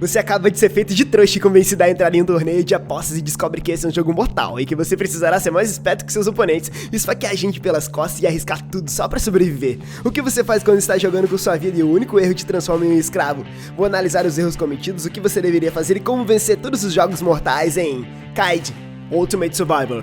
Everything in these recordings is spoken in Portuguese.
Você acaba de ser feito de trouxa e convencido a entrar em um torneio de apostas e descobre que esse é um jogo mortal e que você precisará ser mais esperto que seus oponentes, esfaquear a gente pelas costas e arriscar tudo só pra sobreviver. O que você faz quando está jogando com sua vida e o único erro te transforma em um escravo? Vou analisar os erros cometidos, o que você deveria fazer e como vencer todos os jogos mortais em Kaid Ultimate Survivor.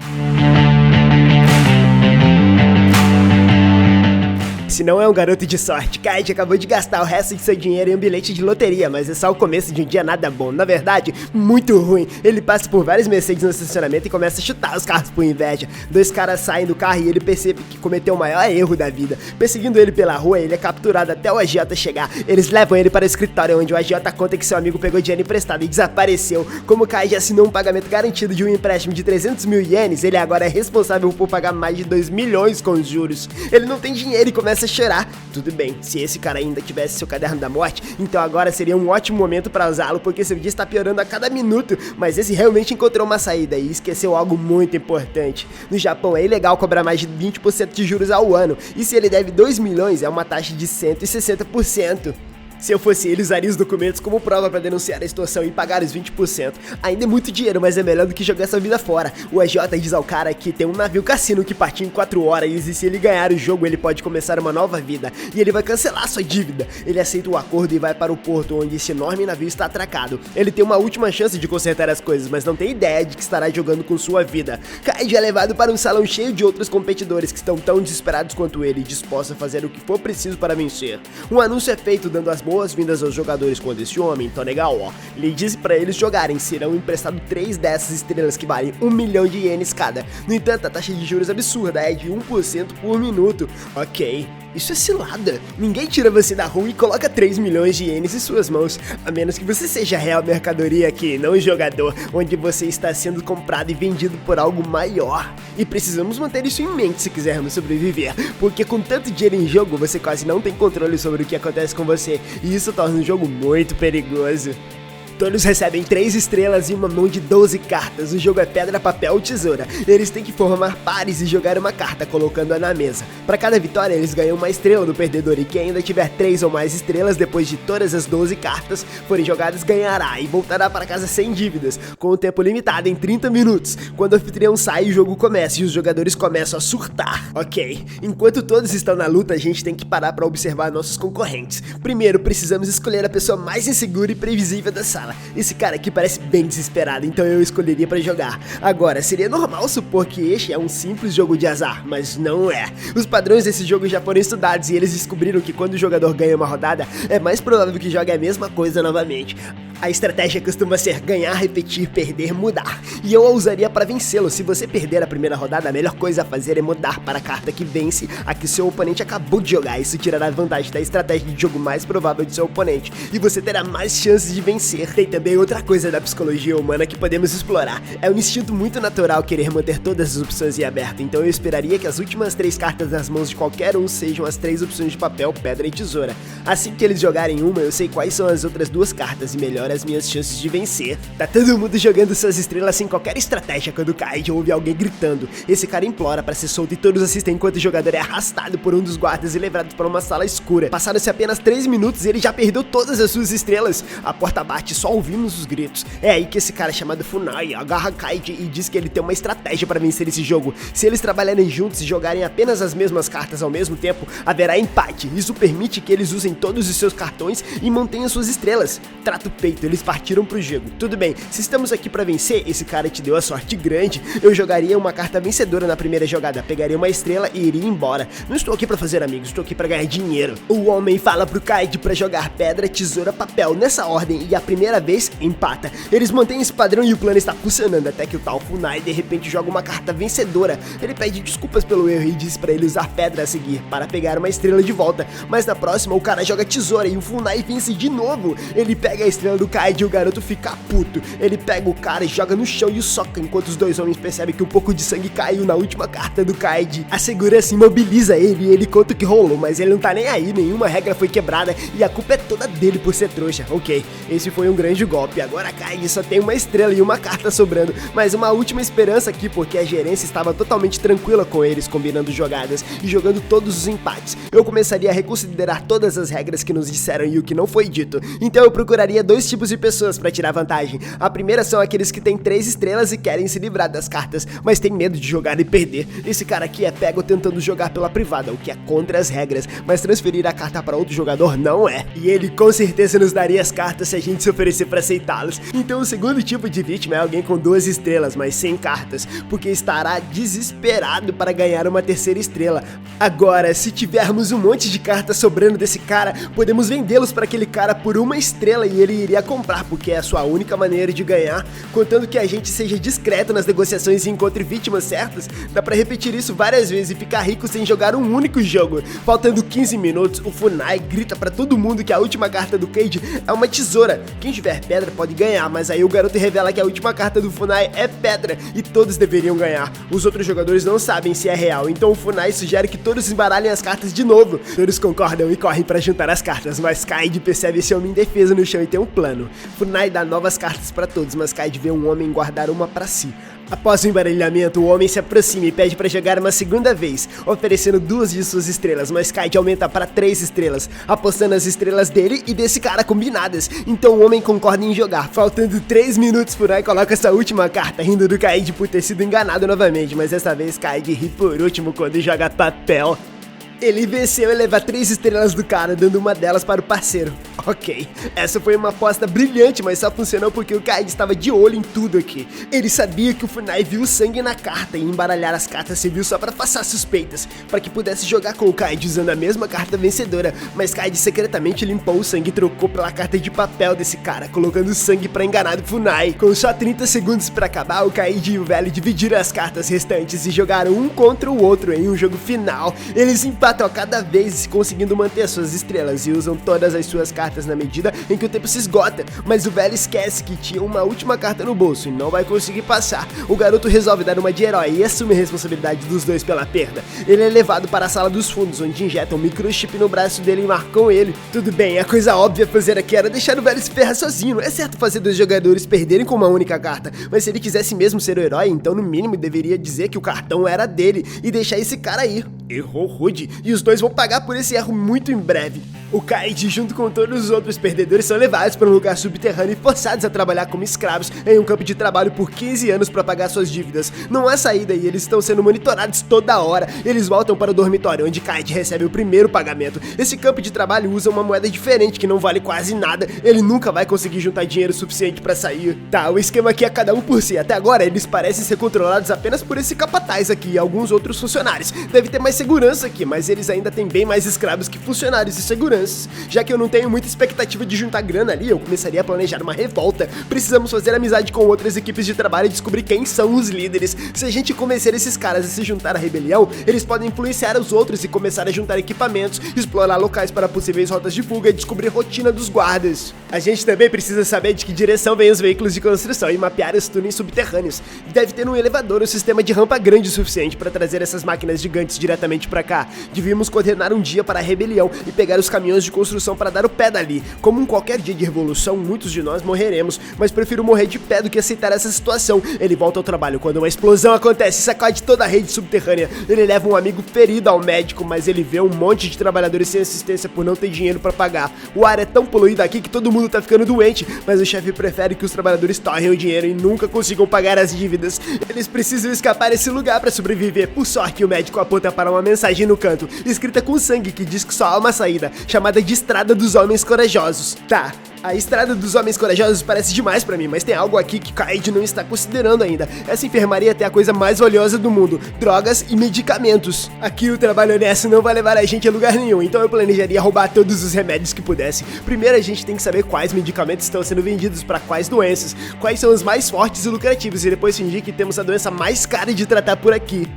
Se não é um garoto de sorte, Kaid acabou de gastar o resto de seu dinheiro em um bilhete de loteria, mas é só o começo de um dia nada bom, na verdade, muito ruim. Ele passa por vários Mercedes no estacionamento e começa a chutar os carros por inveja. Dois caras saem do carro e ele percebe que cometeu o maior erro da vida. Perseguindo ele pela rua, ele é capturado até o agiota chegar. Eles levam ele para o escritório, onde o agiota conta que seu amigo pegou dinheiro emprestado e desapareceu. Como Kaid assinou um pagamento garantido de um empréstimo de 300 mil ienes, ele agora é responsável por pagar mais de 2 milhões com os juros. Ele não tem dinheiro e começa a chorar. Tudo bem, se esse cara ainda tivesse seu caderno da morte, então agora seria um ótimo momento para usá-lo, porque seu dia está piorando a cada minuto, mas esse realmente encontrou uma saída e esqueceu algo muito importante. No Japão é ilegal cobrar mais de 20% de juros ao ano, e se ele deve 2 milhões é uma taxa de 160%. Se eu fosse ele, usaria os documentos como prova para denunciar a extorsão e pagar os 20%. Ainda é muito dinheiro, mas é melhor do que jogar sua vida fora. O agiota diz ao cara que tem um navio cassino que partiu em 4 horas e se ele ganhar o jogo, ele pode começar uma nova vida. E ele vai cancelar sua dívida. Ele aceita o acordo e vai para o porto, onde esse enorme navio está atracado. Ele tem uma última chance de consertar as coisas, mas não tem ideia de que estará jogando com sua vida. Kaid é levado para um salão cheio de outros competidores que estão tão desesperados quanto ele, dispostos a fazer o que for preciso para vencer. Um anúncio é feito dando as boas-vindas aos jogadores quando esse homem, Tonegawa, lhe disse para eles jogarem. Serão emprestados 3 dessas estrelas que valem 1 milhão de ienes cada. No entanto, a taxa de juros absurda é de 1% por minuto. Ok, isso é cilada. Ninguém tira você da rua e coloca 3 milhões de ienes em suas mãos, a menos que você seja real mercadoria aqui, não um jogador, onde você está sendo comprado e vendido por algo maior. E precisamos manter isso em mente se quisermos sobreviver, porque com tanto dinheiro em jogo, você quase não tem controle sobre o que acontece com você, e isso torna o jogo muito perigoso. Todos recebem 3 estrelas e uma mão de 12 cartas. O jogo é pedra, papel ou tesoura. Eles têm que formar pares e jogar uma carta, colocando-a na mesa. Para cada vitória, eles ganham uma estrela do perdedor, e quem ainda tiver 3 ou mais estrelas depois de todas as 12 cartas forem jogadas ganhará e voltará para casa sem dívidas, com o tempo limitado em 30 minutos. Quando o anfitrião sai, o jogo começa e os jogadores começam a surtar. Ok, enquanto todos estão na luta, a gente tem que parar para observar nossos concorrentes. Primeiro, precisamos escolher a pessoa mais insegura e previsível da sala. Esse cara aqui parece bem desesperado, então eu escolheria pra jogar. Agora, seria normal supor que este é um simples jogo de azar, mas não é. Os padrões desse jogo já foram estudados e eles descobriram que quando o jogador ganha uma rodada, é mais provável que jogue a mesma coisa novamente. A estratégia costuma ser ganhar, repetir, perder, mudar. E eu a usaria para vencê-lo. Se você perder a primeira rodada, a melhor coisa a fazer é mudar para a carta que vence a que seu oponente acabou de jogar. Isso tirará vantagem da estratégia de jogo mais provável de seu oponente, e você terá mais chances de vencer. Tem também outra coisa da psicologia humana que podemos explorar. É um instinto muito natural querer manter todas as opções em aberto, então eu esperaria que as últimas 3 cartas nas mãos de qualquer um sejam as 3 opções de papel, pedra e tesoura. Assim que eles jogarem uma, eu sei quais são as outras 2 cartas e melhor as minhas chances de vencer. Tá todo mundo jogando suas estrelas sem qualquer estratégia quando Kaid ouve alguém gritando. Esse cara implora pra ser solto e todos assistem enquanto o jogador é arrastado por um dos guardas e levado para uma sala escura. Passaram-se apenas 3 minutos e ele já perdeu todas as suas estrelas. A porta bate e só ouvimos os gritos. É aí que esse cara chamado Funai agarra Kaid e diz que ele tem uma estratégia para vencer esse jogo. Se eles trabalharem juntos e jogarem apenas as mesmas cartas ao mesmo tempo, haverá empate. Isso permite que eles usem todos os seus cartões e mantenham suas estrelas. Trata o peito, eles partiram pro jogo. Tudo bem, se estamos aqui pra vencer, esse cara te deu a sorte grande. Eu jogaria uma carta vencedora na primeira jogada, pegaria uma estrela e iria embora. Não estou aqui pra fazer amigos, estou aqui pra ganhar dinheiro. O homem fala pro Kaid pra jogar pedra, tesoura, papel nessa ordem e a primeira vez empata. Eles mantêm esse padrão e o plano está funcionando até que o tal Funai de repente joga uma carta vencedora. Ele pede desculpas pelo erro e diz pra ele usar pedra a seguir para pegar uma estrela de volta, mas na próxima o cara joga tesoura e o Funai vence de novo. Ele pega a estrela do Kaid e o garoto fica puto. Ele pega o cara e joga no chão e o soca, enquanto os dois homens percebem que um pouco de sangue caiu na última carta do Kaid. A segurança imobiliza ele e ele conta o que rolou, mas ele não tá nem aí, nenhuma regra foi quebrada e a culpa é toda dele por ser trouxa. Ok, esse foi um grande golpe. Agora Kaid só tem uma estrela e uma carta sobrando, mas uma última esperança aqui, porque a gerência estava totalmente tranquila com eles, combinando jogadas e jogando todos os empates. Eu começaria a reconsiderar todas as regras que nos disseram e o que não foi dito. Então eu procuraria 2 tipos tipos de pessoas pra tirar vantagem. A primeira são aqueles que têm 3 estrelas e querem se livrar das cartas, mas tem medo de jogar e perder. Esse cara aqui é pego tentando jogar pela privada, o que é contra as regras, mas transferir a carta para outro jogador não é. E ele com certeza nos daria as cartas se a gente se oferecer pra aceitá-los. Então o segundo tipo de vítima é alguém com 2 estrelas, mas sem cartas, porque estará desesperado para ganhar uma terceira estrela. Agora, se tivermos um monte de cartas sobrando desse cara, podemos vendê-los para aquele cara por 1 estrela e ele iria comprar, porque é a sua única maneira de ganhar, contando que a gente seja discreto nas negociações e encontre vítimas certas. Dá pra repetir isso várias vezes e ficar rico sem jogar um único jogo. Faltando 15 minutos, o Funai grita pra todo mundo que a última carta do Cade é uma tesoura. Quem tiver pedra pode ganhar, mas aí o garoto revela que a última carta do Funai é pedra e todos deveriam ganhar. Os outros jogadores não sabem se é real, então o Funai sugere que todos embaralhem as cartas de novo. Todos concordam e correm pra juntar as cartas, mas Kaid percebe esse homem indefeso no chão e tem um plano. Funai dá novas cartas pra todos, mas Kaid vê um homem guardar uma pra si. Após o embaralhamento, o homem se aproxima e pede para jogar uma segunda vez, oferecendo 2 de suas estrelas, mas Kaid aumenta para 3 estrelas, apostando as estrelas dele e desse cara combinadas. Então o homem concorda em jogar. Faltando 3 minutos, Funai coloca essa última carta, rindo do Kaid por ter sido enganado novamente, mas dessa vez Kaid ri por último quando joga papel. Ele venceu e leva 3 estrelas do cara, dando uma delas para o parceiro. Ok, essa foi uma aposta brilhante, mas só funcionou porque o Kaid estava de olho em tudo aqui. Ele sabia que o Funai viu sangue na carta e embaralhar as cartas serviu só para passar suspeitas, para que pudesse jogar com o Kaid usando a mesma carta vencedora, mas Kaid secretamente limpou o sangue e trocou pela carta de papel desse cara, colocando sangue para enganar o Funai. Com só 30 segundos para acabar, o Kaid e o velho dividiram as cartas restantes e jogaram um contra o outro em um jogo final. Eles empatam a cada vez, conseguindo manter suas estrelas e usam todas as suas cartas na medida em que o tempo se esgota, mas o velho esquece que tinha uma última carta no bolso e não vai conseguir passar. O garoto resolve dar uma de herói e assume a responsabilidade dos dois pela perda. Ele é levado para a sala dos fundos, onde injetam um microchip no braço dele e marcam ele. Tudo bem, a coisa óbvia a fazer aqui era deixar o velho se ferrar sozinho. É certo fazer 2 jogadores perderem com uma única carta, mas se ele quisesse mesmo ser o herói, então no mínimo deveria dizer que o cartão era dele e deixar esse cara ir. Errou rude, e os dois vão pagar por esse erro muito em breve. O Kaid, junto com todos os outros perdedores, são levados para um lugar subterrâneo e forçados a trabalhar como escravos em um campo de trabalho por 15 anos para pagar suas dívidas. Não há saída e eles estão sendo monitorados toda hora. Eles voltam para o dormitório, onde Kaid recebe o primeiro pagamento. Esse campo de trabalho usa uma moeda diferente que não vale quase nada. Ele nunca vai conseguir juntar dinheiro suficiente para sair. Tá, o esquema aqui é cada um por si. Até agora, eles parecem ser controlados apenas por esse capataz aqui e alguns outros funcionários. Deve ter mais segurança aqui, mas eles ainda têm bem mais escravos que funcionários e seguranças. Já que eu não tenho muita expectativa de juntar grana ali, eu começaria a planejar uma revolta. Precisamos fazer amizade com outras equipes de trabalho e descobrir quem são os líderes. Se a gente convencer esses caras a se juntar à rebelião, eles podem influenciar os outros e começar a juntar equipamentos, explorar locais para possíveis rotas de fuga e descobrir a rotina dos guardas. A gente também precisa saber de que direção vêm os veículos de construção e mapear os túneis subterrâneos. Deve ter um elevador ou sistema de rampa grande o suficiente para trazer essas máquinas gigantes diretamente para cá. Devíamos coordenar um dia para a rebelião e pegar os caminhões de construção para dar o pé dali. Como em qualquer dia de revolução, muitos de nós morreremos, mas prefiro morrer de pé do que aceitar essa situação. Ele volta ao trabalho quando uma explosão acontece e sacode toda a rede subterrânea. Ele leva um amigo ferido ao médico, mas ele vê um monte de trabalhadores sem assistência por não ter dinheiro para pagar. O ar é tão poluído aqui que todo mundo tá ficando doente, mas o chefe prefere que os trabalhadores torrem o dinheiro e nunca consigam pagar as dívidas. Eles precisam escapar desse lugar para sobreviver. Por sorte, o médico aponta para uma mensagem no canto, escrita com sangue, que diz que só há uma saída, chamada de Estrada dos Homens Corajosos. Tá, a Estrada dos Homens Corajosos parece demais pra mim, mas tem algo aqui que Kaid não está considerando ainda. Essa enfermaria tem a coisa mais valiosa do mundo: drogas e medicamentos. Aqui o trabalho honesto não vai levar a gente a lugar nenhum, então eu planejaria roubar todos os remédios que pudesse. Primeiro a gente tem que saber quais medicamentos estão sendo vendidos para quais doenças, quais são os mais fortes e lucrativos, e depois fingir que temos a doença mais cara de tratar por aqui.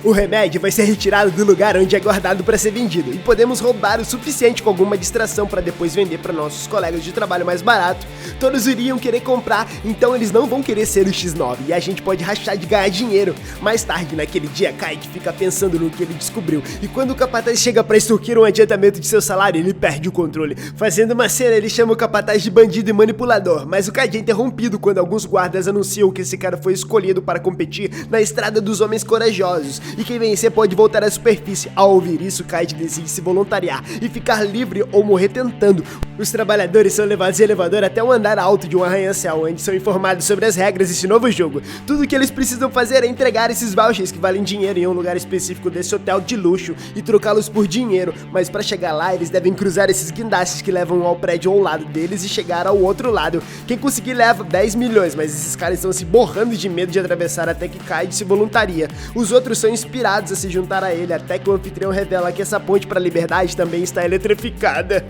O remédio vai ser retirado do lugar onde é guardado para ser vendido, e podemos roubar o suficiente com alguma distração para depois vender para nossos colegas de trabalho mais barato. Todos iriam querer comprar, então eles não vão querer ser o X9 e a gente pode rachar de ganhar dinheiro. Mais tarde naquele dia, Kaid fica pensando no que ele descobriu, e quando o capataz chega para extorquir um adiantamento de seu salário, ele perde o controle. Fazendo uma cena, ele chama o capataz de bandido e manipulador, mas o Kaid é interrompido quando alguns guardas anunciam que esse cara foi escolhido para competir na Estrada dos Homens Corajosos. e quem vencer pode voltar à superfície. Ao ouvir isso, Kaid decide se voluntariar e ficar livre ou morrer tentando. Os trabalhadores são levados em elevador até um andar alto de um arranha-céu, onde são informados sobre as regras desse novo jogo. Tudo o que eles precisam fazer é entregar esses vouchers que valem dinheiro em um lugar específico desse hotel de luxo e trocá-los por dinheiro, mas para chegar lá eles devem cruzar esses guindastes que levam ao prédio ao lado deles e chegar ao outro lado. Quem conseguir leva 10 milhões, mas esses caras estão se borrando de medo de atravessar até que Kaid se voluntaria. Os outros são inspirados a se juntar a ele até que o anfitrião revela que essa ponte para a liberdade também está eletrificada.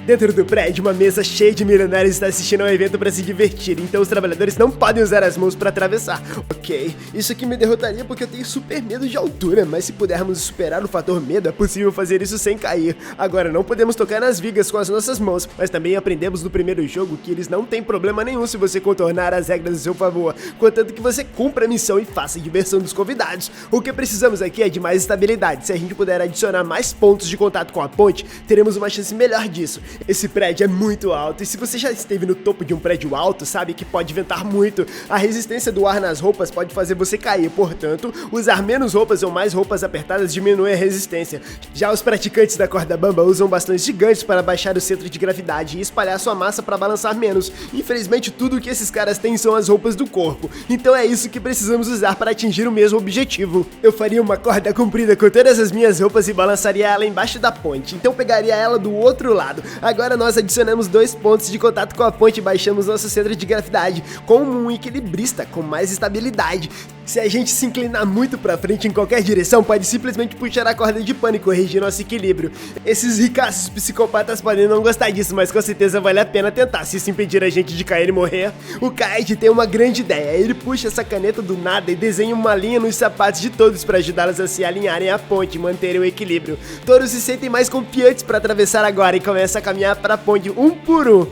Dentro do prédio, uma mesa cheia de milionários está assistindo ao evento para se divertir, então os trabalhadores não podem usar as mãos para atravessar. Ok, isso aqui me derrotaria porque eu tenho super medo de altura, mas se pudermos superar o fator medo, é possível fazer isso sem cair. Agora, não podemos tocar nas vigas com as nossas mãos, mas também aprendemos no primeiro jogo que eles não têm problema nenhum se você contornar as regras do seu favor, contanto que você cumpra a missão e faça a diversão dos convidados. O que precisamos aqui é de mais estabilidade. Se a gente puder adicionar mais pontos de contato com a ponte, teremos uma chance melhor disso. Esse prédio é muito alto e se você já esteve no topo de um prédio alto, sabe que pode ventar muito. A resistência do ar nas roupas pode fazer você cair, portanto, usar menos roupas ou mais roupas apertadas diminui a resistência. Já os praticantes da corda bamba usam bastões gigantes para baixar o centro de gravidade e espalhar sua massa para balançar menos. Infelizmente, tudo o que esses caras têm são as roupas do corpo, então é isso que precisamos usar para atingir o mesmo objetivo. Eu faria uma corda comprida com todas as minhas roupas e balançaria ela embaixo da ponte, então pegaria ela do outro lado. Agora nós adicionamos 2 pontos de contato com a ponte e baixamos nosso centro de gravidade, como um equilibrista com mais estabilidade. Se a gente se inclinar muito pra frente em qualquer direção, pode simplesmente puxar a corda de pano e corrigir nosso equilíbrio. Esses ricaços psicopatas podem não gostar disso, mas com certeza vale a pena tentar, se isso impedir a gente de cair e morrer. O Kaid tem uma grande ideia, ele puxa essa caneta do nada e desenha uma linha nos sapatos de todos para ajudá-los a se alinharem à ponte e manterem o equilíbrio. Todos se sentem mais confiantes para atravessar agora e começam a caminhar para a ponte um por um.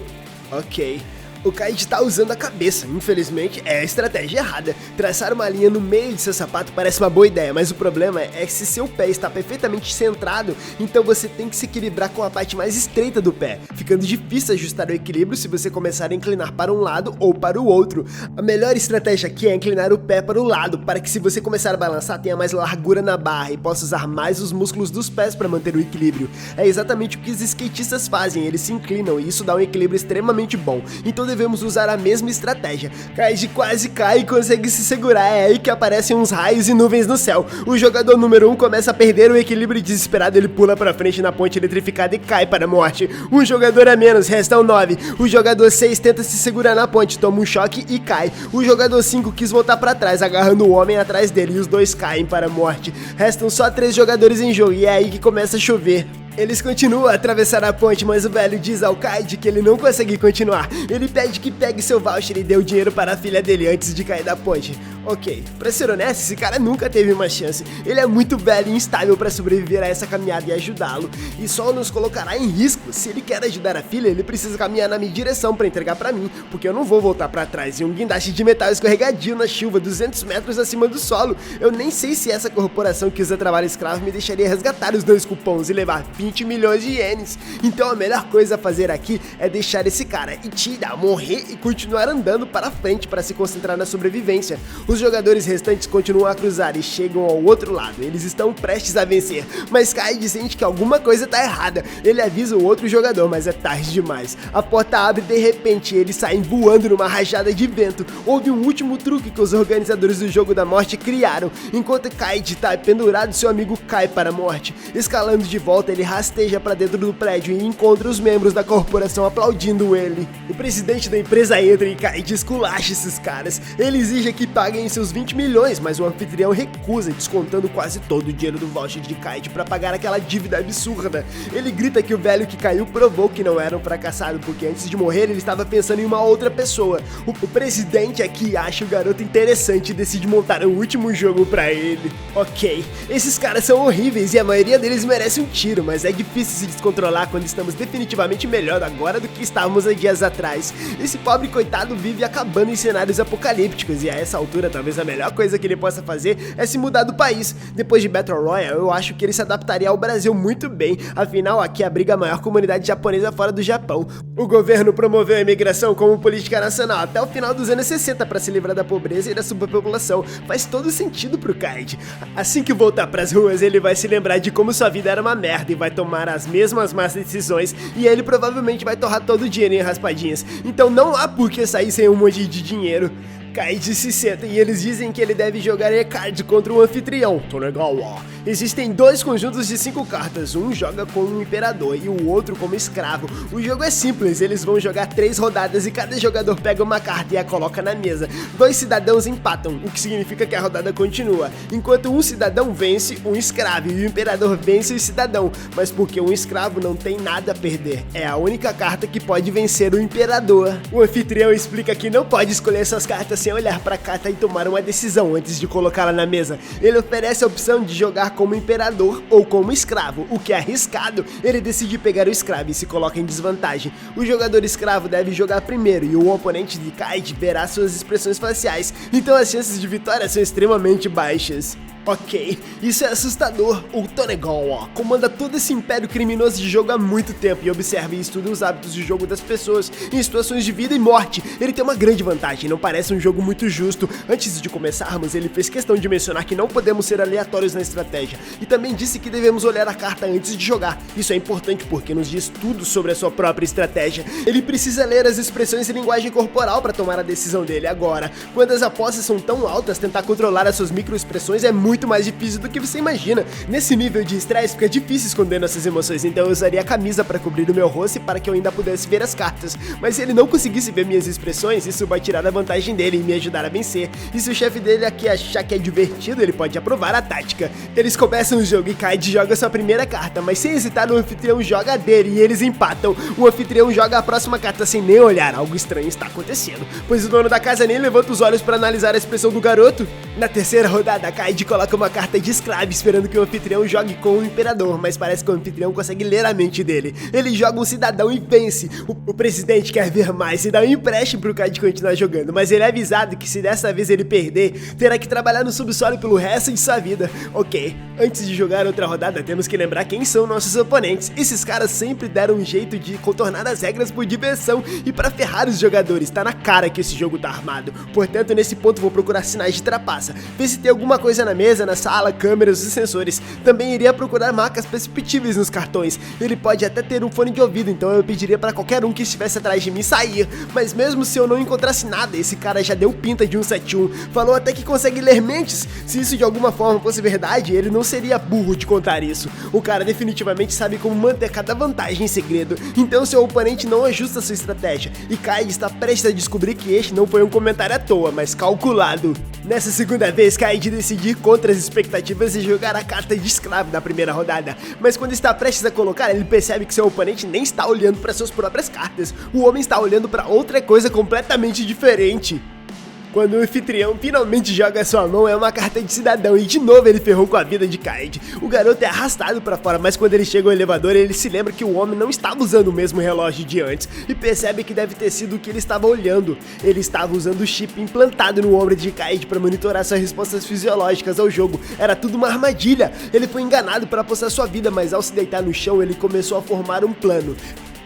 Ok. O Kaid tá usando a cabeça, infelizmente é a estratégia errada. Traçar uma linha no meio de seu sapato parece uma boa ideia, mas o problema é que se seu pé está perfeitamente centrado, então você tem que se equilibrar com a parte mais estreita do pé, ficando difícil ajustar o equilíbrio se você começar a inclinar para um lado ou para o outro. A melhor estratégia aqui é inclinar o pé para o lado, para que se você começar a balançar tenha mais largura na barra e possa usar mais os músculos dos pés para manter o equilíbrio. É exatamente o que os skatistas fazem, eles se inclinam e isso dá um equilíbrio extremamente bom, então devemos usar a mesma estratégia. Kaid quase cai e consegue se segurar, é aí que aparecem uns raios e nuvens no céu. O jogador número 1 começa a perder o equilíbrio e desesperado ele pula pra frente na ponte eletrificada e cai para a morte. Um jogador a menos, restam 9. O jogador 6 tenta se segurar na ponte, toma um choque e cai. O jogador 5 quis voltar pra trás, agarrando o homem atrás dele e os dois caem para a morte. Restam só 3 jogadores em jogo e é aí que começa a chover. Eles continuam a atravessar a ponte, mas o velho diz ao Kaid que ele não consegue continuar. Ele pede que pegue seu voucher e dê o dinheiro para a filha dele antes de cair da ponte. Ok, pra ser honesto, esse cara nunca teve uma chance. Ele é muito velho e instável pra sobreviver a essa caminhada e ajudá-lo. E só nos colocará em risco. Se ele quer ajudar a filha, ele precisa caminhar na minha direção pra entregar pra mim, porque eu não vou voltar pra trás em um guindaste de metal escorregadio na chuva 200 metros acima do solo. Eu nem sei se essa corporação que usa trabalho escravo me deixaria resgatar os 2 cupons e levar 20 milhões de ienes. Então a melhor coisa a fazer aqui é deixar esse cara Ichida morrer e continuar andando para frente para se concentrar na sobrevivência. Os jogadores restantes continuam a cruzar e chegam ao outro lado. Eles estão prestes a vencer, mas Kaid sente que alguma coisa tá errada. Ele avisa o outro jogador, mas é tarde demais. A porta abre de repente e eles saem voando numa rajada de vento. Houve um último truque que os organizadores do jogo da morte criaram. Enquanto Kaid tá pendurado, seu amigo cai para a morte. Escalando de volta, ele rasteja para dentro do prédio e encontra os membros da corporação aplaudindo ele. O presidente da empresa entra e Kaid esculacha esses caras. Ele exige que paguem seus 20 milhões, mas o anfitrião recusa, descontando quase todo o dinheiro do voucher de Kaid para pagar aquela dívida absurda. Ele grita que o velho que caiu provou que não era um fracassado, porque antes de morrer ele estava pensando em uma outra pessoa. O presidente aqui acha o garoto interessante e decide montar o último jogo pra ele. Ok, esses caras são horríveis e a maioria deles merece um tiro, mas é difícil se descontrolar quando estamos definitivamente melhor agora do que estávamos há dias atrás. Esse pobre coitado vive acabando em cenários apocalípticos e a essa altura talvez a melhor coisa que ele possa fazer é se mudar do país. Depois de Battle Royale, eu acho que ele se adaptaria ao Brasil muito bem, afinal aqui abriga a maior comunidade japonesa fora do Japão. O governo promoveu a imigração como política nacional até o final dos anos 60 para se livrar da pobreza e da superpopulação. Faz todo sentido pro Kaid. Assim que voltar pras ruas, ele vai se lembrar de como sua vida era uma merda e vai tomar as mesmas más decisões, e ele provavelmente vai torrar todo o dinheiro em raspadinhas. Então não há por que sair sem um monte de dinheiro. Kaid se senta e eles dizem que ele deve jogar E-Card contra o anfitrião, Tonegawa. Existem 2 conjuntos de 5 cartas, um joga como um imperador e o outro como escravo. O jogo é simples, eles vão jogar 3 rodadas e cada jogador pega uma carta e a coloca na mesa. 2 cidadãos empatam, o que significa que a rodada continua. Enquanto um cidadão vence, um escravo, e o imperador vence o cidadão. Mas porque um escravo não tem nada a perder, é a única carta que pode vencer o imperador. O anfitrião explica que não pode escolher suas cartas sem olhar pra carta e tomar uma decisão antes de colocá-la na mesa. Ele oferece a opção de jogar como imperador ou como escravo, o que é arriscado. Ele decide pegar o escravo e se coloca em desvantagem. O jogador escravo deve jogar primeiro e o oponente de Kaid verá suas expressões faciais, então as chances de vitória são extremamente baixas. Ok, isso é assustador. O Tonegawa comanda todo esse império criminoso de jogo há muito tempo e observa e estuda os hábitos de jogo das pessoas em situações de vida e morte. Ele tem uma grande vantagem, não parece um jogo muito justo. Antes de começarmos, ele fez questão de mencionar que não podemos ser aleatórios na estratégia e também disse que devemos olhar a carta antes de jogar. Isso é importante porque nos diz tudo sobre a sua própria estratégia. Ele precisa ler as expressões e linguagem corporal para tomar a decisão dele agora. Quando as apostas são tão altas, tentar controlar as suas microexpressões é muito mais difícil do que você imagina. Nesse nível de estresse fica difícil esconder nossas emoções, então eu usaria a camisa para cobrir o meu rosto para que eu ainda pudesse ver as cartas. Mas se ele não conseguisse ver minhas expressões, isso vai tirar a vantagem dele e me ajudar a vencer. E se o chefe dele aqui achar que é divertido, ele pode aprovar a tática. Eles começam o jogo e Kaid joga sua primeira carta, mas sem hesitar o anfitrião joga a dele e eles empatam. O anfitrião joga a próxima carta sem nem olhar, algo estranho está acontecendo, pois o dono da casa nem levanta os olhos para analisar a expressão do garoto. Na terceira rodada, Kaid coloca uma carta de escravo esperando que o anfitrião jogue com o imperador, mas parece que o anfitrião consegue ler a mente dele. Ele joga um cidadão e vence. O presidente quer ver mais e dá um empréstimo pro Kaid continuar jogando, mas ele é avisado que se dessa vez ele perder, terá que trabalhar no subsolo pelo resto de sua vida. Ok, antes de jogar outra rodada, temos que lembrar quem são nossos oponentes. Esses caras sempre deram um jeito de contornar as regras por diversão e pra ferrar os jogadores. Tá na cara que esse jogo tá armado. Portanto, nesse ponto vou procurar sinais de trapaça, ver se tem alguma coisa na mesa, na sala, câmeras e sensores. Também iria procurar marcas perceptíveis nos cartões. Ele pode até ter um fone de ouvido, então eu pediria pra qualquer um que estivesse atrás de mim sair. Mas mesmo se eu não encontrasse nada, esse cara já deu pinta de 171. Falou até que consegue ler mentes. Se isso de alguma forma fosse verdade, ele não seria burro de contar isso. O cara definitivamente sabe como manter cada vantagem em segredo. Então seu oponente não ajusta sua estratégia. E Kaid está prestes a descobrir que este não foi um comentário à toa, mas calculado. Nessa segunda vez, Kaid decide ir contra as expectativas e jogar a carta de escravo da primeira rodada. Mas quando está prestes a colocar, ele percebe que seu oponente nem está olhando para suas próprias cartas. O homem está olhando para outra coisa completamente diferente. Quando o anfitrião finalmente joga a sua mão, é uma carta de cidadão e de novo ele ferrou com a vida de Kaid. O garoto é arrastado pra fora, mas quando ele chega ao elevador, ele se lembra que o homem não estava usando o mesmo relógio de antes e percebe que deve ter sido o que ele estava olhando. Ele estava usando o chip implantado no ombro de Kaid para monitorar suas respostas fisiológicas ao jogo. Era tudo uma armadilha. Ele foi enganado para apostar sua vida, mas ao se deitar no chão, ele começou a formar um plano.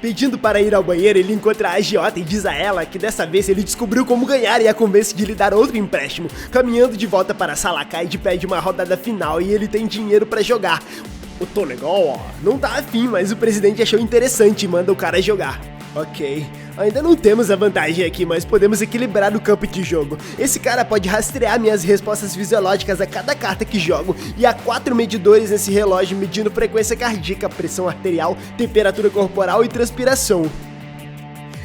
Pedindo para ir ao banheiro, ele encontra a agiota e diz a ela que dessa vez ele descobriu como ganhar e a convence de lhe dar outro empréstimo. Caminhando de volta para a sala, Kaid pede uma rodada final e ele tem dinheiro para jogar. O Tonegawa não tá afim, mas o presidente achou interessante e manda o cara jogar. Ok, ainda não temos a vantagem aqui, mas podemos equilibrar o campo de jogo. Esse cara pode rastrear minhas respostas fisiológicas a cada carta que jogo, e há 4 medidores nesse relógio medindo frequência cardíaca, pressão arterial, temperatura corporal e transpiração.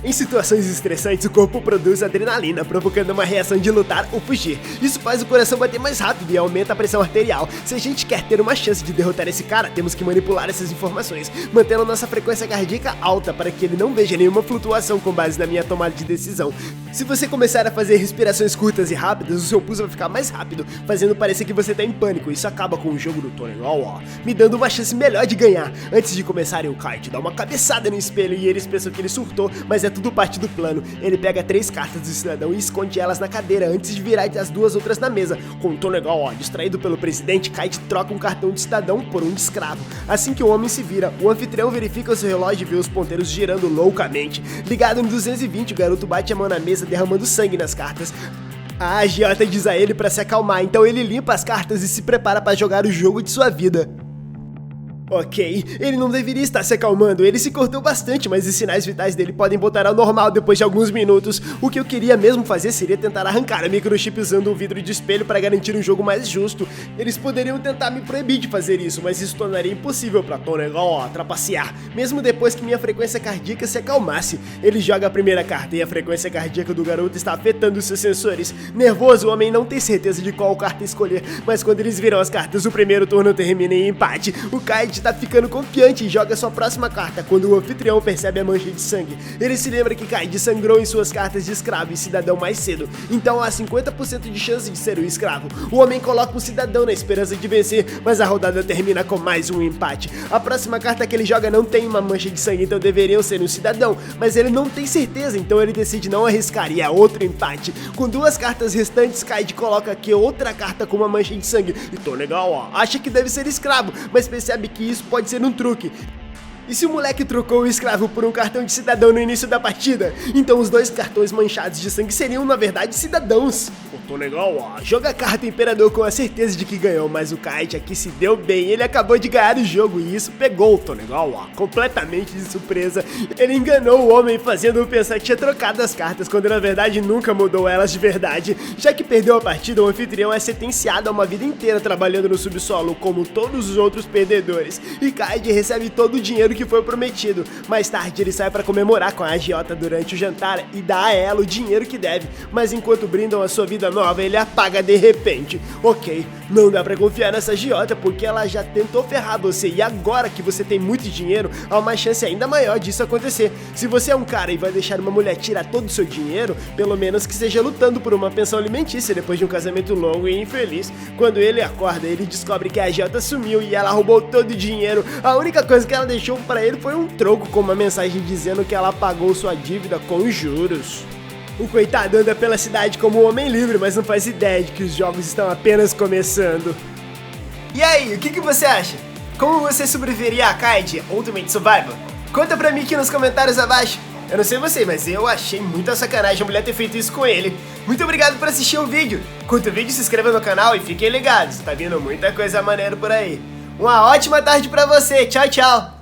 Em situações estressantes, o corpo produz adrenalina, provocando uma reação de lutar ou fugir. Isso faz o coração bater mais rápido e aumenta a pressão arterial. Se a gente quer ter uma chance de derrotar esse cara, temos que manipular essas informações, mantendo nossa frequência cardíaca alta para que ele não veja nenhuma flutuação com base na minha tomada de decisão. Se você começar a fazer respirações curtas e rápidas, o seu pulso vai ficar mais rápido, fazendo parecer que você está em pânico. Isso acaba com o jogo do Tonegawa, me dando uma chance melhor de ganhar. Antes de começar, o Kaid dá uma cabeçada no espelho e eles pensam que ele surtou, mas é tudo parte do plano. Ele pega 3 cartas do cidadão e esconde elas na cadeira antes de virar as 2 outras na mesa. Com um tom legal, ó, distraído pelo presidente, Kaid troca um cartão de cidadão por um de escravo. Assim que o homem se vira, o anfitrião verifica o seu relógio e vê os ponteiros girando loucamente. Ligado no 220, o garoto bate a mão na mesa derramando sangue nas cartas. A agiota diz a ele pra se acalmar, então ele limpa as cartas e se prepara para jogar o jogo de sua vida. Ok, ele não deveria estar se acalmando, ele se cortou bastante, mas os sinais vitais dele podem voltar ao normal depois de alguns minutos. O que eu queria mesmo fazer seria tentar arrancar a microchip usando um vidro de espelho para garantir um jogo mais justo. Eles poderiam tentar me proibir de fazer isso, mas isso tornaria impossível para Tonegal trapacear, mesmo depois que minha frequência cardíaca se acalmasse. Ele joga a primeira carta e a frequência cardíaca do garoto está afetando seus sensores. Nervoso, o homem não tem certeza de qual carta escolher, mas quando eles viram as cartas, o primeiro turno termina em empate. O Kaid tá ficando confiante e joga sua próxima carta quando o anfitrião percebe a mancha de sangue. Ele se lembra que Kaid sangrou em suas cartas de escravo e cidadão mais cedo, então há 50% de chance de ser o escravo. O homem coloca o cidadão na esperança de vencer, mas a rodada termina com mais um empate. A próxima carta que ele joga não tem uma mancha de sangue, então deveriam ser um cidadão, mas ele não tem certeza, então ele decide não arriscar e é outro empate. Com 2 cartas restantes, Kaid coloca aqui outra carta com uma mancha de sangue e Tonegal, ó, acha que deve ser escravo, mas percebe que isso pode ser um truque. E se o moleque trocou o escravo por um cartão de cidadão no início da partida? Então os 2 cartões manchados de sangue seriam, na verdade, cidadãos. Tô legal, ó. Joga a carta Imperador com a certeza de que ganhou, mas o Kaid aqui se deu bem. Ele acabou de ganhar o jogo e isso pegou o Tonegal, ó, completamente de surpresa. Ele enganou o homem fazendo-o pensar que tinha trocado as cartas, quando na verdade nunca mudou elas de verdade. Já que perdeu a partida, o anfitrião é sentenciado a uma vida inteira trabalhando no subsolo, como todos os outros perdedores. E Kaid recebe todo o dinheiro que foi prometido. Mais tarde ele sai para comemorar com a agiota durante o jantar e dá a ela o dinheiro que deve, mas enquanto brindam a sua vida nova, ele apaga de repente. Ok, não dá pra confiar nessa agiota porque ela já tentou ferrar você e agora que você tem muito dinheiro, há uma chance ainda maior disso acontecer. Se você é um cara e vai deixar uma mulher tirar todo o seu dinheiro, pelo menos que seja lutando por uma pensão alimentícia depois de um casamento longo e infeliz. Quando ele acorda, ele descobre que a agiota sumiu e ela roubou todo o dinheiro. A única coisa que ela deixou pra ele foi um troco com uma mensagem dizendo que ela pagou sua dívida com juros. O coitado anda pela cidade como um homem livre, mas não faz ideia de que os jogos estão apenas começando. E aí, o que você acha? Como você sobreviveria a Kaid Ultimate Survivor? Conta pra mim aqui nos comentários abaixo. Eu não sei você, mas eu achei muita sacanagem a mulher ter feito isso com ele. Muito obrigado por assistir o vídeo. Curta o vídeo, se inscreva no canal e fiquem ligados. Tá vindo muita coisa maneira por aí. Uma ótima tarde pra você. Tchau, tchau.